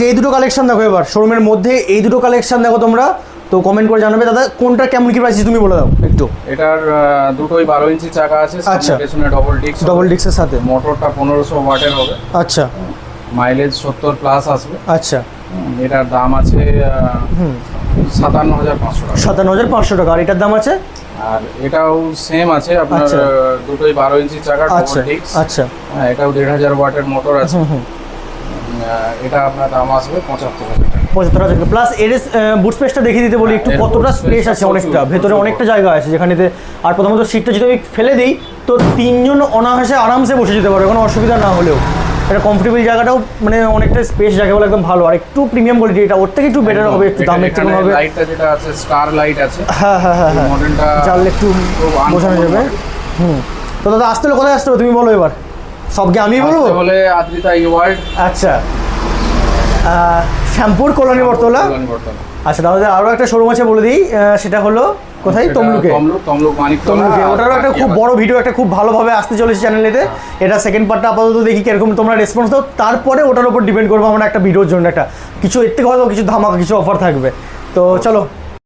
এই দুটো কালেকশন দেখো, এবার শোরুমের মধ্যে এই দুটো কালেকশন দেখো তোমরা, তো কমেন্ট করে জানাবে দাদা কোনটা কেমন কি প্রাইস তুমি বলে দাও একটু। এটার দুটোই 12 ইঞ্চি চাকা আছে, আচ্ছা, পেছনে ডবল ডিস্কের সাথে, মোটরটা 1500 ওয়াটের হবে। আচ্ছা, মাইলেজ 70 প্লাস আসবে। আচ্ছা, এটার দাম আছে 57500 টাকা। 57500 টাকা। আর এটার দাম আছে? আর এটাও সেম আছে আপনার, দুটোই 12 ইঞ্চি চাকা, ডবল ডিস্ক। আচ্ছা, এটাও 1500 ওয়াটের মোটর আছে। এটা আপনার দাম আসবে 75000 টাকা। 75000 প্লাস। এর বুট স্পেসটা দেখিয়ে দিতে বলি একটু, কতটা স্পেস আছে? অনেকটা ভেতরে অনেকটা জায়গা আছে যেখানেতে। আর প্রথমত সিটটা যদি আমি ফেলে দিই তো 3 জন অনায়াসে আরামসে বসে যেতে পারবে, কোনো অসুবিধা না হলেও। এটা কমফোর্টেবল জায়গাটাও মানে অনেকটা স্পেস জায়গা বলে একদম ভালো। আর একটু প্রিমিয়াম কোয়ালিটি, এটা ওর থেকে একটু বেটার হবে, একটু দাম একটু কম হবে। লাইটটা যেটা আছে স্টার লাইট আছে। হ্যাঁ হ্যাঁ হ্যাঁ হ্যাঁ, মডেলটা জানলে একটু বোঝানো যাবে। তো দাদা আসতে হলে কোথায় আসতে হবে তুমি বলো এবার, সবকে আমি বলবো? বলে আদ্রিতা ইওয়ার্ল্ড। আচ্ছা, শ্যামপুর কলোনি বটতলা। আচ্ছা, তাহলে আরও একটা শোরুম আছে বলে দিই, সেটা হলো কোথায়? তমলুকে। তমলুকে ওটারও একটা খুব বড় ভিডিও, একটা খুব ভালোভাবে আসতে চলেছে চ্যানেলেতে। এটা সেকেন্ড পার্টটা আপাতত দেখি কিরকম তোমরা রেসপন্স দাও, তারপরে ওটার উপর ডিপেন্ড করবো আমরা একটা ভিডিওর জন্য। একটা কিছু এর থেকে হয়তো কিছু ধামাকা কিছু অফার থাকবে। তো চলো